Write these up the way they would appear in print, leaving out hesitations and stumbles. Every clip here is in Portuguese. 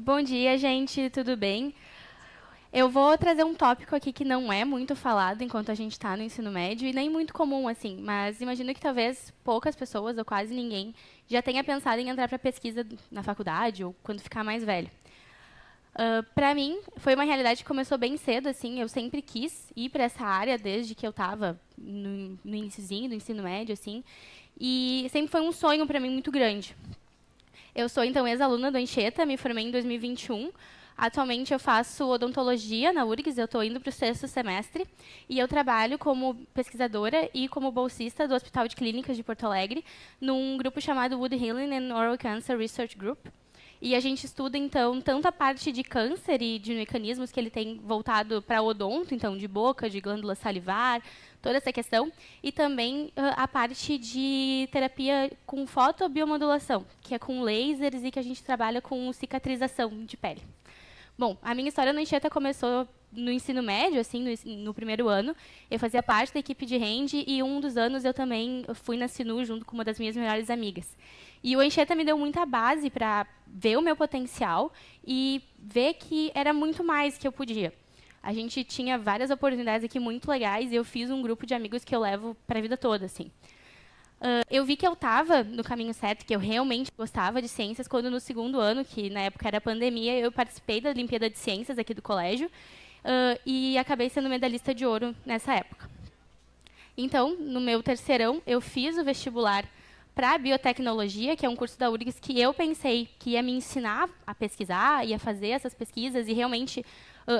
Bom dia, gente, tudo bem? Eu vou trazer um tópico aqui que não é muito falado enquanto a gente está no ensino médio e nem muito comum, assim, mas imagino que talvez poucas pessoas, ou quase ninguém, já tenha pensado em entrar para pesquisa na faculdade ou quando ficar mais velho. Para mim, foi uma realidade que começou bem cedo, assim, eu sempre quis ir para essa área desde que eu estava no iniciozinho do ensino médio, assim, e sempre foi um sonho para mim muito grande. Eu sou, então, ex-aluna do Anchieta, me formei em 2021. Atualmente, eu faço odontologia na URGS, eu estou indo para o sexto semestre. E eu trabalho como pesquisadora e como bolsista do Hospital de Clínicas de Porto Alegre, num grupo chamado Wood Healing and Oral Cancer Research Group. E a gente estuda, então, tanto a parte de câncer e de mecanismos que ele tem voltado para odonto, então, de boca, de glândula salivar, toda essa questão, e também a parte de terapia com fotobiomodulação, que é com lasers e que a gente trabalha com cicatrização de pele. Bom, a minha história no Anchieta começou no ensino médio, assim, no primeiro ano. Eu fazia parte da equipe de hand e um dos anos eu também fui na Sinu junto com uma das minhas melhores amigas. E o Anchieta me deu muita base para ver o meu potencial e ver que era muito mais que eu podia. A gente tinha várias oportunidades aqui muito legais e eu fiz um grupo de amigos que eu levo para a vida toda, assim. Eu vi que eu estava no caminho certo, que eu realmente gostava de ciências, quando no segundo ano, que na época era pandemia, eu participei da Olimpíada de Ciências aqui do colégio e acabei sendo medalhista de ouro nessa época. Então, no meu terceirão, eu fiz o vestibular para biotecnologia, que é um curso da URGS que eu pensei que ia me ensinar a pesquisar, ia fazer essas pesquisas e realmente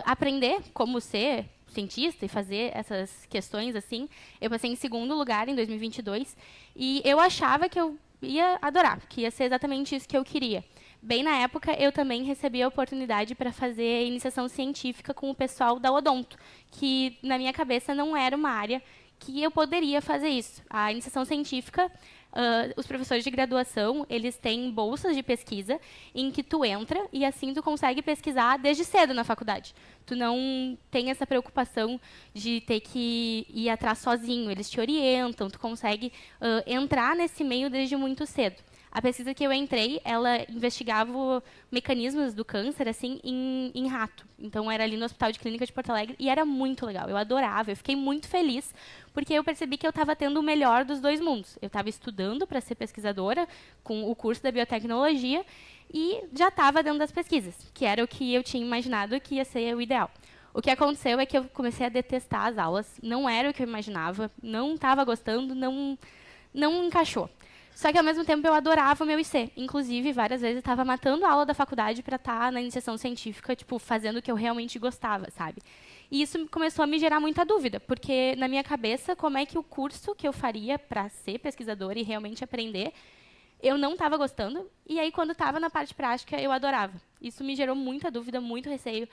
aprender como ser cientista e fazer essas questões assim. Eu passei em segundo lugar em 2022 e eu achava que eu ia adorar, que ia ser exatamente isso que eu queria. Bem na época, eu também recebi a oportunidade para fazer iniciação científica com o pessoal da Odonto, que na minha cabeça não era uma área que eu poderia fazer isso. A iniciação científica, os professores de graduação, eles têm bolsas de pesquisa em que tu entra e assim tu consegue pesquisar desde cedo na faculdade. Tu não tem essa preocupação de ter que ir atrás sozinho, eles te orientam, tu consegue entrar nesse meio desde muito cedo. A pesquisa que eu entrei, ela investigava mecanismos do câncer assim em rato. Então era ali no Hospital de Clínicas de Porto Alegre e era muito legal. Eu adorava, eu fiquei muito feliz porque eu percebi que eu estava tendo o melhor dos dois mundos. Eu estava estudando para ser pesquisadora com o curso da biotecnologia e já estava dentro das pesquisas, que era o que eu tinha imaginado que ia ser o ideal. O que aconteceu é que eu comecei a detestar as aulas, não era o que eu imaginava, não estava gostando, não encaixou. Só que, ao mesmo tempo, eu adorava o meu IC. Inclusive, várias vezes, eu estava matando a aula da faculdade para estar na iniciação científica, tipo, fazendo o que eu realmente gostava, sabe? E isso começou a me gerar muita dúvida, porque, na minha cabeça, como é que o curso que eu faria para ser pesquisadora e realmente aprender, eu não estava gostando. E aí, quando estava na parte prática, eu adorava. Isso me gerou muita dúvida, muito receio.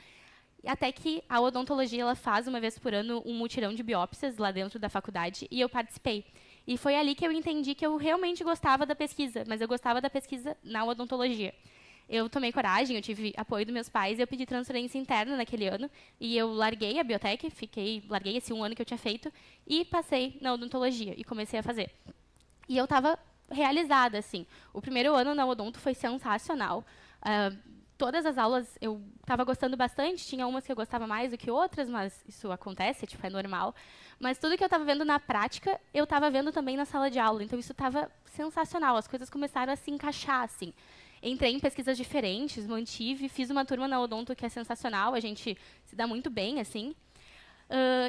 Até que a odontologia ela faz, uma vez por ano, um mutirão de biópsias lá dentro da faculdade, e eu participei. E foi ali que eu entendi que eu realmente gostava da pesquisa, mas eu gostava da pesquisa na odontologia. Eu tomei coragem, eu tive apoio dos meus pais, eu pedi transferência interna naquele ano, e eu larguei a biotec, larguei esse um ano que eu tinha feito, e passei na odontologia, e comecei a fazer. E eu estava realizada, assim. O primeiro ano na odonto foi sensacional. Todas as aulas eu estava gostando bastante, tinha umas que eu gostava mais do que outras, mas isso acontece, tipo, é normal. Mas tudo que eu estava vendo na prática, eu estava vendo também na sala de aula, então isso estava sensacional, as coisas começaram a se encaixar, assim. Entrei em pesquisas diferentes, mantive, fiz uma turma na Odonto que é sensacional, a gente se dá muito bem, assim.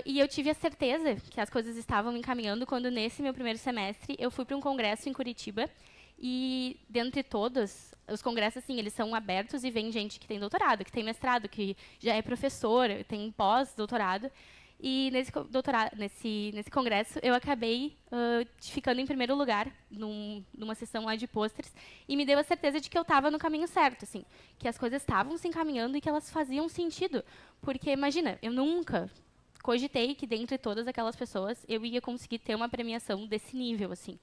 E eu tive a certeza que as coisas estavam encaminhando quando, nesse meu primeiro semestre, eu fui para um congresso em Curitiba. E, dentre todos, os congressos, assim, eles são abertos e vem gente que tem doutorado, que tem mestrado, que já é professor, tem pós-doutorado. E nesse congresso, eu acabei ficando em primeiro lugar numa sessão lá de pôsteres e me deu a certeza de que eu estava no caminho certo, assim, que as coisas estavam se encaminhando e que elas faziam sentido. Porque, imagina, eu nunca cogitei que, dentre todas aquelas pessoas, eu ia conseguir ter uma premiação desse nível, assim.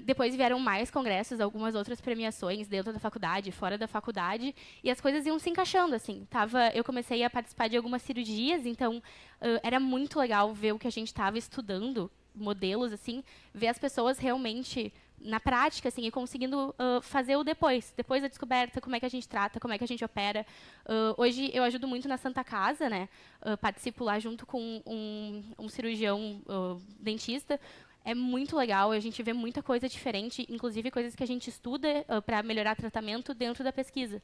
Depois vieram mais congressos, algumas outras premiações dentro da faculdade, fora da faculdade, e as coisas iam se encaixando, assim. Eu comecei a participar de algumas cirurgias, então era muito legal ver o que a gente estava estudando modelos, assim, ver as pessoas realmente na prática, assim, e conseguindo fazer o depois da descoberta, como é que a gente trata, como é que a gente opera. Hoje eu ajudo muito na Santa Casa, né? Participo lá junto com um cirurgião dentista. É muito legal, a gente vê muita coisa diferente, inclusive coisas que a gente estuda para melhorar tratamento dentro da pesquisa.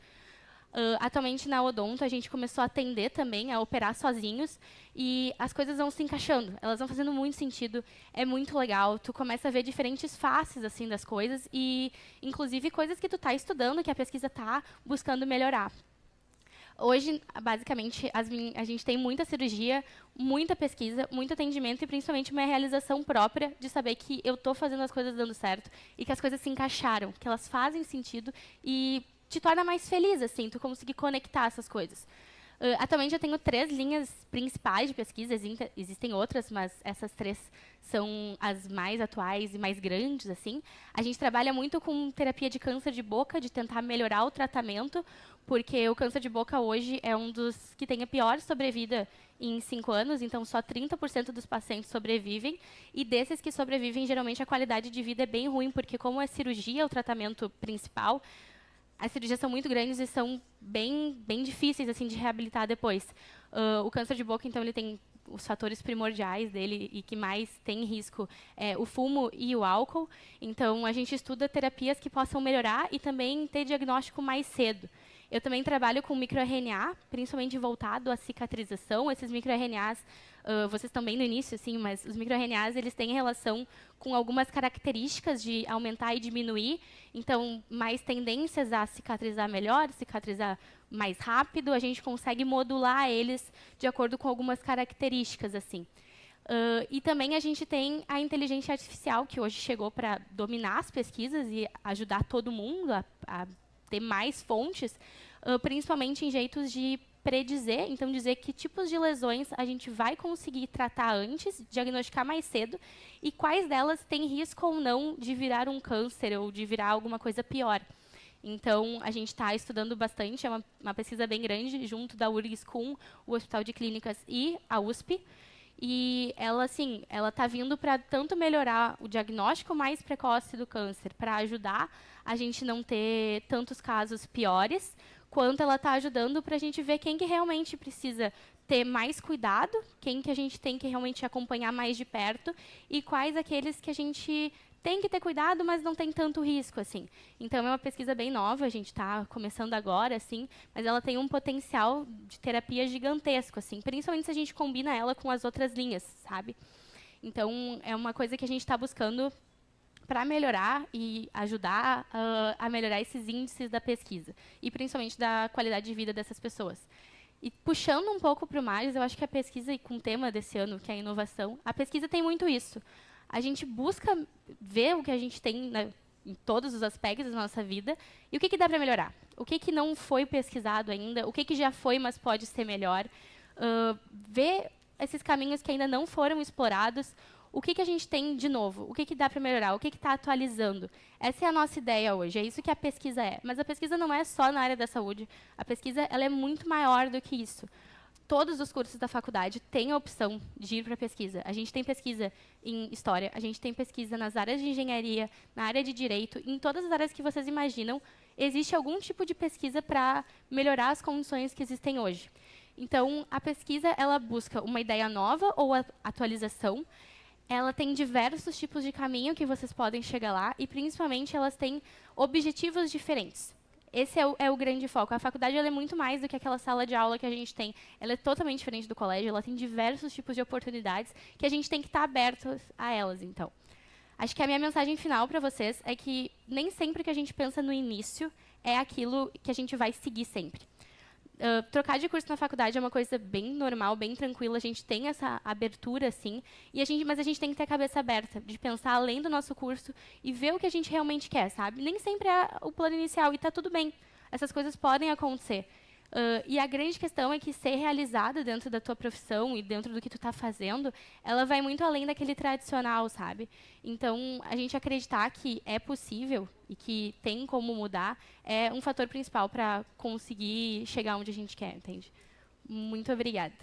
Atualmente na Odonto a gente começou a atender também, a operar sozinhos e as coisas vão se encaixando, elas vão fazendo muito sentido, é muito legal, tu começa a ver diferentes faces assim das coisas e inclusive coisas que tu está estudando, que a pesquisa está buscando melhorar. Hoje, basicamente, a gente tem muita cirurgia, muita pesquisa, muito atendimento e principalmente uma realização própria de saber que eu estou fazendo as coisas dando certo e que as coisas se encaixaram, que elas fazem sentido e te torna mais feliz, assim, tu conseguir conectar essas coisas. Atualmente eu tenho 3 linhas principais de pesquisa, existem outras, mas essas 3 são as mais atuais e mais grandes, assim. A gente trabalha muito com terapia de câncer de boca, de tentar melhorar o tratamento, porque o câncer de boca hoje é um dos que tem a pior sobrevida em 5 anos, então só 30% dos pacientes sobrevivem, e desses que sobrevivem, geralmente a qualidade de vida é bem ruim, porque como a cirurgia é o tratamento principal, as cirurgias são muito grandes e são bem difíceis assim de reabilitar depois. O câncer de boca, então, ele tem os fatores primordiais dele e que mais tem risco é o fumo e o álcool. Então, a gente estuda terapias que possam melhorar e também ter diagnóstico mais cedo. Eu também trabalho com microRNA, principalmente voltado à cicatrização. Esses microRNAs, vocês também no início, assim, mas os microRNAs eles têm relação com algumas características de aumentar e diminuir. Então, mais tendências a cicatrizar melhor, cicatrizar mais rápido. A gente consegue modular eles de acordo com algumas características, assim. E também a gente tem a inteligência artificial, que hoje chegou para dominar as pesquisas e ajudar todo mundo a ter mais fontes, principalmente em jeitos de predizer, então dizer que tipos de lesões a gente vai conseguir tratar antes, diagnosticar mais cedo, e quais delas têm risco ou não de virar um câncer ou de virar alguma coisa pior. Então, a gente está estudando bastante, é uma pesquisa bem grande, junto da URGS com o Hospital de Clínicas e a USP, e ela, assim, ela está vindo para tanto melhorar o diagnóstico mais precoce do câncer, para ajudar a gente não ter tantos casos piores, quanto ela está ajudando para a gente ver quem que realmente precisa ter mais cuidado, quem que a gente tem que realmente acompanhar mais de perto e quais aqueles que a gente tem que ter cuidado, mas não tem tanto risco, assim. Então, é uma pesquisa bem nova, a gente está começando agora, assim, mas ela tem um potencial de terapia gigantesco, assim, principalmente se a gente combina ela com as outras linhas, sabe? Então, é uma coisa que a gente está buscando para melhorar e ajudar a melhorar esses índices da pesquisa, e principalmente da qualidade de vida dessas pessoas. E puxando um pouco para o mais, eu acho que a pesquisa, e com o tema desse ano, que é a inovação, a pesquisa tem muito isso. A gente busca ver o que a gente tem em todos os aspectos da nossa vida e o que dá para melhorar. O que não foi pesquisado ainda, o que já foi, mas pode ser melhor. Ver esses caminhos que ainda não foram explorados, o que a gente tem de novo, o que dá para melhorar, o que está atualizando. Essa é a nossa ideia hoje, é isso que a pesquisa é. Mas a pesquisa não é só na área da saúde, a pesquisa ela é muito maior do que isso. Todos os cursos da faculdade têm a opção de ir para a pesquisa. A gente tem pesquisa em história, a gente tem pesquisa nas áreas de engenharia, na área de direito, em todas as áreas que vocês imaginam, existe algum tipo de pesquisa para melhorar as condições que existem hoje. Então, a pesquisa ela busca uma ideia nova ou atualização. Ela tem diversos tipos de caminho que vocês podem chegar lá e, principalmente, elas têm objetivos diferentes. Esse é o grande foco. A faculdade ela é muito mais do que aquela sala de aula que a gente tem. Ela é totalmente diferente do colégio, ela tem diversos tipos de oportunidades que a gente tem que estar aberto a elas, então. Acho que a minha mensagem final para vocês é que nem sempre que a gente pensa no início é aquilo que a gente vai seguir sempre. Trocar de curso na faculdade é uma coisa bem normal, bem tranquila, a gente tem essa abertura, assim, mas a gente tem que ter a cabeça aberta, de pensar além do nosso curso e ver o que a gente realmente quer, sabe? Nem sempre é o plano inicial, e está tudo bem. Essas coisas podem acontecer. E a grande questão é que ser realizado dentro da tua profissão e dentro do que tu está fazendo, ela vai muito além daquele tradicional, sabe? Então, a gente acreditar que é possível e que tem como mudar é um fator principal para conseguir chegar onde a gente quer, entende? Muito obrigada.